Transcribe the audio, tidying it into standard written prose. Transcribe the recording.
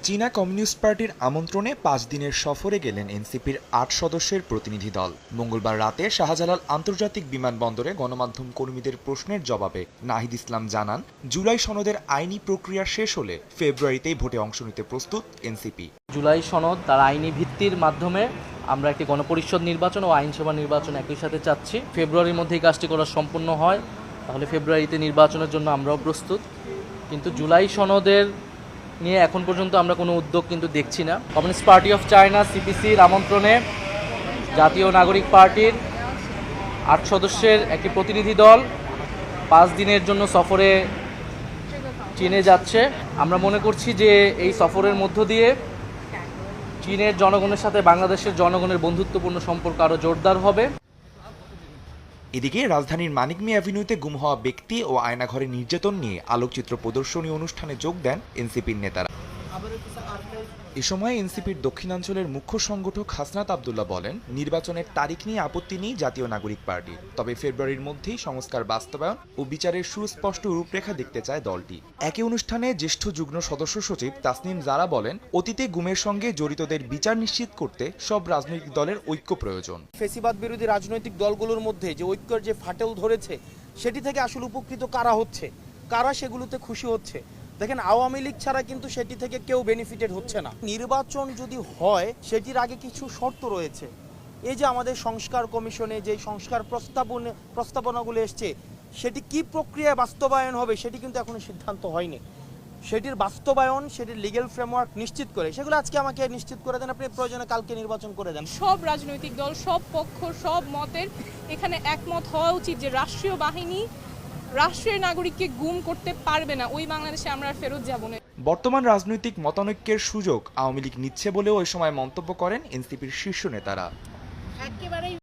চীনা কমিউনিস্ট পার্টির আমন্ত্রণে ৫ দিনের সফরে গেলেন এনসিপির ৮ সদস্যের প্রতিনিধি দল। মঙ্গলবার রাতে শাহজালাল আন্তর্জাতিক বিমানবন্দরে গণমাধ্যম কর্মীদের প্রশ্নের জবাবে নাহিদ ইসলাম জানান, জুলাই সনদের আইনি প্রক্রিয়া শেষ হলে ফেব্রুয়ারিতেই ভোটে অংশ নিতে প্রস্তুত এনসিপি। জুলাই সনদ তার আইনি ভিত্তির মাধ্যমে আমরা একটি গণপরিষদ নির্বাচন ও আইনসভা নির্বাচন একই সাথে চাচ্ছি। ফেব্রুয়ারির মধ্যে এই কাজটি করা সম্পূর্ণ হয়, তাহলে ফেব্রুয়ারিতে নির্বাচনের জন্য আমরাও প্রস্তুত। কিন্তু জুলাই সনদের নিয়ে এখন পর্যন্ত আমরা কোনো উদ্যোগ কিন্তু দেখছি না। কমিউনিস্ট পার্টি অফ চায়না সিপিসির আমন্ত্রণে জাতীয় নাগরিক পার্টির ৮ সদস্যের একটি প্রতিনিধি দল ৫ দিনের জন্য সফরে চীনে যাচ্ছে। আমরা মনে করছি যে এই সফরের মধ্য দিয়ে চীনের জনগণের সাথে বাংলাদেশের জনগণের বন্ধুত্বপূর্ণ সম্পর্ক আরও জোরদার হবে। এদিকে রাজধানীর মানিক মিয়া অ্যাভিনিউতে গুম হওয়া ব্যক্তি ও আয়নাঘরে নির্যাতন নিয়ে আলোকচিত্র প্রদর্শনী অনুষ্ঠানে যোগ দেন এনসিপির নেতারা। এ সময় এনসিপির দক্ষিণাঞ্চলের মুখ্য সংগঠক হাসনাত আবদুল্লাহ বলেন, নির্বাচনের তারিখ নিয়ে আপত্তি নেই জাতীয় নাগরিক পার্টির, তবে ফেব্রুয়ারির মধ্যেই সংস্কার বাস্তবায়ন ও বিচারের সুস্পষ্ট রূপরেখা দেখতে চায় দলটি। একই অনুষ্ঠানে জ্যেষ্ঠ যুগ্ম সদস্য সচিব তাসনিম জারা বলেন, অতীতে গুমের সঙ্গে জড়িতদের বিচার নিশ্চিত করতে সব রাজনৈতিক দলের ঐক্য প্রয়োজন। ফেসিবাদ বিরোধী রাজনৈতিক দলগুলোর মধ্যে যে ঐক্যের যে ফাটল ধরেছে, সেটি থেকে আসলে উপকৃত কারা হচ্ছে, কারা সেগুলোতে খুশি হচ্ছে? দেখেন, আওয়ামী লীগ ছাড়া কিন্তু সেটি থেকে কেউ বেনিফিটেড হচ্ছে না। নির্বাচন যদি হয়, সেটির আগে কিছু শর্ত রয়েছে। এই যে আমাদের সংস্কার কমিশনে যে সংস্কার প্রস্তাবনাগুলো এসছে, সেটি কি প্রক্রিয়ায় বাস্তবায়ন হবে সেটি কিন্তু এখনো সিদ্ধান্ত হয়নি। সেটির বাস্তবায়ন, সেটির লিগ্যাল ফ্রেমওয়ার্ক নিশ্চিত করে সেগুলো আজকে আমাকে নিশ্চিত করে দেন, আপনি প্রয়োজনে কালকে নির্বাচন করে দেন। সব রাজনৈতিক দল, সব পক্ষ, সব মতের এখানে একমত হওয়া উচিত যে রাষ্ট্রীয় বাহিনী রাষ্ট্রের নাগরিককে গুম করতে পারবে না। ওই বাংলাদেশে আমরা ফেরত যাব না। বর্তমান রাজনৈতিক মতানৈক্যের সুযোগ আওয়ামী লীগ নিচ্ছে বলেও ওই সময় মন্তব্য করেন এনসিপির শীর্ষ নেতারা। একেবারেই